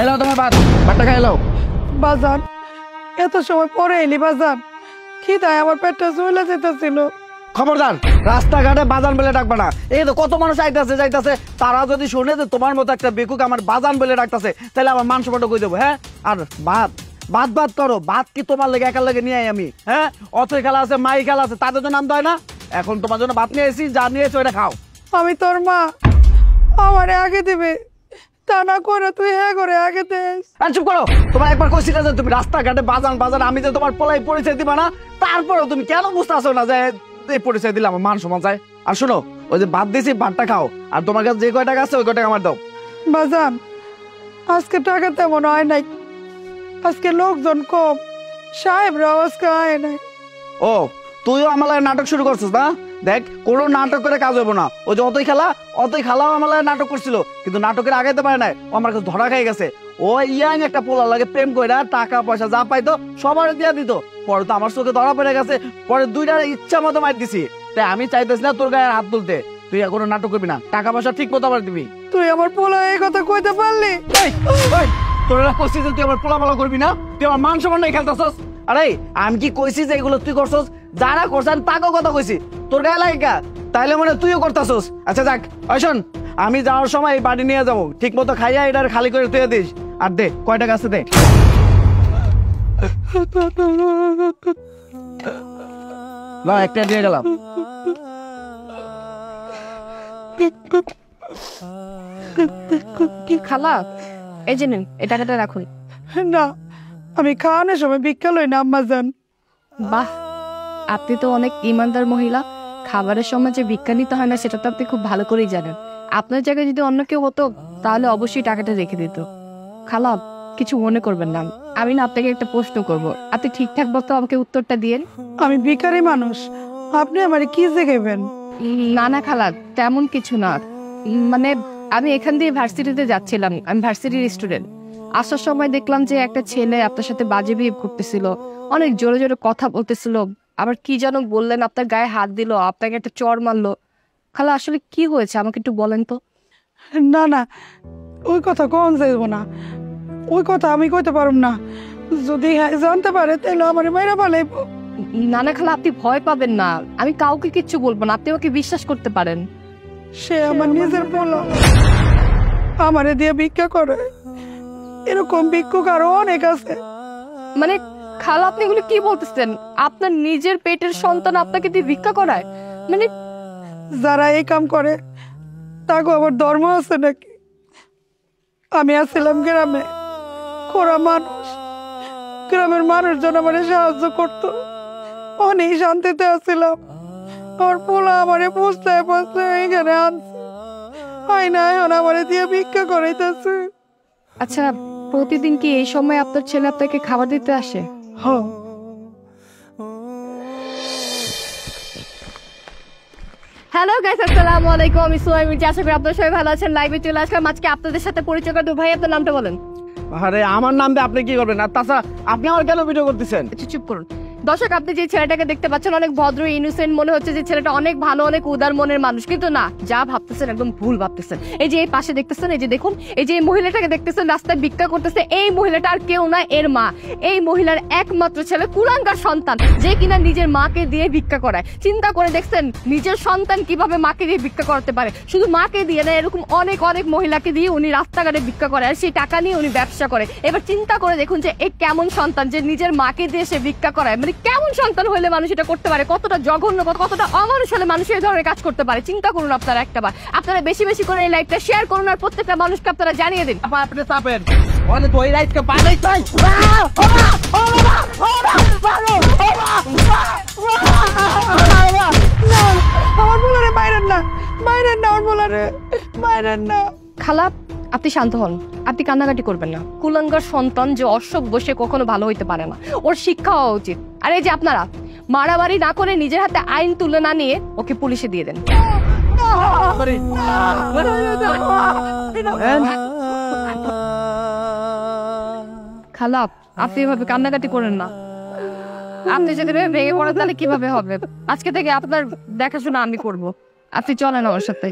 এলো তোমার ভাতটা খাই এলো। বাজান এত সময় পরে এলি বাজান, খিদায় আমার পেটটা চলে যেতেছিল। খবরদার রাস্তাঘাটে বাজান বলে ডাকবা না। এই তো কত মানুষ যাইতাছে, তারা যদি শুনে যে তোমার মতো একটা বেকুক আমার বাজান বলে ডাকতেছে, তাহলে আমার মান সম্মান কই দেবো। হ্যাঁ, আর ভাত করো। ভাত কি তোমার লেগে একার লেগে নিয়ে আমি? হ্যাঁ, অথই খেলা আছে, মাই খেলা আছে, তাদের জন্য নাম দেয় না। এখন তোমার জন্য ভাত নিয়ে এসেছি, যা নিয়ে এসো এটা খাও। আমি তোর মা, আমারে আগে দিবে, তা না করে তুই হ্যাঁ করে আগে দেস। চুপ করো। তোমার একবার কইছি না যে তুমি রাস্তাঘাটে বাজান আমি যে তোমার পোলাই পরিচয় দিবা না, তারপরেও তুমি কেন বুঝতে আসো না যে এই পরিচয় দিলে আমার মান সম্মান চাই। আর শোনো, ওই যে ভাত দিয়েছি ভাতটা খাও, আর তোমার কাছে যে কয় টাকা আছে ওই কয় টাকা আমার দাও। বাজান আজকে টাকা তেমন হয় নাই, আজকে লোকজন কম, সাহেবরাও আজকে আয় নাই। ও, তুইও আমার লাগে নাটক শুরু করছিস না? দেখ, কোনো নাটক করে কাজ হবো না। ওই যে অতই খেলাও আমার লাগে নাটক করছিল, কিন্তু নাটকের আগাইতে পারে নাই, ও আমার কাছে ধরা খাই গেছে। ও ইয়াং একটা পোলা লাগে প্রেম কইরা টাকা পয়সা যা পাইতো সবার দিয়া দিত, পরে তো আমার চোখে ধরা পড়ে গেছে, পরে দুইটার ইচ্ছা মতো মার দিছি। তাই আমি চাইতেছি না তোর গায়ে হাত তুলতে। তুই কোনো নাটক করবি না, টাকা পয়সা ঠিক মতো আবার দিবি। তুই আমার পোলা এই কথা কইতে পারলি? তোরা কইছিস তুই আমার পোলা করবি না, তুই আমার মান সম্মান নাই খেলতেছস। আরে আমি কি কইছি যে এগুলো তুই করছস? যারা করছেন তাকেও কথা কইছি, তোর গায়ে লাগে কা? তাইলে মনে তুইও করতেছস। আচ্ছা যাক, শোন, আমি যাওয়ার সময় এই বাড়ি নিয়ে যাবো, ঠিক মতো খাইয়া এটা খালি করে তুই দিস। আর দে, কয় টাকা আছে দে। না, একটা দিয়ে গেলাম। খালা এই যে নিন, এই টাকাটা রাখুন। না, আমি খাওয়ানোর সময় ভিক্ষা লই না আম্মা জান। বাহ, আপনি তো অনেক ইমানদার মহিলা। খাবারের সময় যে ভিক্ষা নিতে হয় না সেটা তো আপনি খুব ভালো করেই জানেন। আপনার জায়গায় যদি অন্য কেউ হতো তাহলে অবশ্যই টাকাটা রেখে দিত। খালা কিছু মনে করবেন না, আমি না আপনাকে একটা প্রশ্ন করব, আপনি ঠিকঠাক মতো আমাকে উত্তরটা দিয়েন। আমি ভিখারি মানুষ, আপনি আমারে কি শিখাইবেন? না না খালা, তেমন কিছু না। মানে আমি এখান দিয়ে ভার্সিটিতে যাচ্ছিলাম, আমি ভার্সিটির স্টুডেন্ট। আসার সময় দেখলাম যে একটা ছেলে আপনার সাথে বাজে বিহেভ করতেছিল, অনেক জোরে জোরে কথা বলতেছিল, আবার কি যেন বললেন, আপনার গায়ে হাত দিল, আপনাকে একটা চড় মারলো। খালা আসলে কি হয়েছে আমাকে একটু বলেন তো। না না, ওই কথা কখন যাইব না, ওই কথা আমি কইতে পারব না। যদি জানতে পারে তাহলে আমার মেয়েরা পালাইব। না না খালা, আপনি ভয় পাবেন না, আমি কাউকে কিচ্ছু বলবো না, আপনি আমাকে বিশ্বাস করতে পারেন। সে আমার নিজের পোলা, আমারে দিয়ে ভিক্ষা করে। এরকম ভিক্ষুক আরো অনেক আছে। মানে খালা আপনি এগুলো কি বলতেছেন? আপনার নিজের পেটের সন্তান আপনাকে দিয়ে ভিক্ষা করায়? মানে যারা এই কাম করে তাকে আবার ধর্ম আছে নাকি? আমি আসছিলাম গ্রামে, খোরা মানুষ, গ্রামের মানুষজন আমার সাহায্য করতো, অনেক শান্তিতে আসছিলাম। আমার পোলা আমারে পুষতে এখানে আনছে, হয় না এখন আমারে দিয়ে ভিক্ষা করাইতেছে। আচ্ছা, প্রতিদিন কি এই সময় আপনার ছেলে আপনাকে খাবার দিতে আসে? হ্যাঁ। হ্যালো গাইস, আসসালামু আলাইকুম, আমি সুহাইব মির্জা, আশা করি আপনারা সবাই ভালো আছেন। লাইভে চলে আসলাম আজকে আপনাদের সাথে পরিচয় করে দেব। ভাই আপনার নামটা বলেন। আরে আমার নাম দিয়ে আপনি কি করবেন? আর তাছাড়া আপনি আমার কেন ভিডিও করতেছেন? চুপ করুন। দর্শক, আপনি যে ছেলেটাকে দেখতে পাচ্ছেন অনেক ভদ্র, ইনোসেন্ট মনে হচ্ছে যে ছেলেটা অনেক ভালো, অনেক উদার মনের মানুষ, কিন্তু না, যা ভাবতেছেন একদম ভুল ভাবতেছেন। এই যে এই পাশে দেখতেছেন, এই যে দেখুন, এই যে এই মহিলাটাকে দেখতেছেন রাস্তায় ভিক্ষা করতেছে, এই মহিলাটা আর কেউ না, এর মা। এই মহিলার একমাত্র ছেলে, কুলাঙ্গার সন্তান, যে কিনা নিজের মাকে দিয়ে ভিক্ষা করায়। চিন্তা করে দেখছেন নিজের সন্তান কিভাবে মাকে দিয়ে ভিক্ষা করতে পারে? শুধু মাকে দিয়ে না, এরকম অনেক অনেক মহিলাকে দিয়ে উনি রাস্তাঘাটে ভিক্ষা করে, আর সেই টাকা নিয়ে উনি ব্যবসা করে। এবার চিন্তা করে দেখুন যে এই কেমন সন্তান, যে নিজের মাকে দিয়ে সে ভিক্ষা করায়। মানে কেমন সন্তান হলে মানুষ এটা করতে পারে? কতটা জঘন্য, কতটা অমানুষ হলে মানুষ এই ধরনের কাজ করতে পারে? চিন্তা করুন আপনারা একটাবার। আপনারা বেশি বেশি করে এই লাইভটা শেয়ার করুন, আর প্রত্যেকটা মানুষকে আপনারা জানিয়ে দিন। আপনি চাপেন অনেক ওই লাইটকে পাঠাই চাই। আমার পোলারে বাইরেন না, বাইরেন না, আমার পোলারে বাইরেন না। খালা আপনি শান্ত হন, আপনি কান্নাকাটি করবেন না। কুলাঙ্গার সন্তান যে অসভ্য, বসে কখনো ভালো হইতে পারে না, ওর শিক্ষা হওয়া উচিত। আর এই যে আপনারা মারামারি না করে নিজের হাতে আইন তুলে না নিয়ে ওকে পুলিশে দিয়ে দেন। খালা আপনি এভাবে কান্নাকাটি করেন না, আপনি যদি ভেঙে পড়েন তাহলে কিভাবে হবে? আজকে থেকে আপনার দেখাশোনা আমি করব, আপনি চলেন আমার সাথে।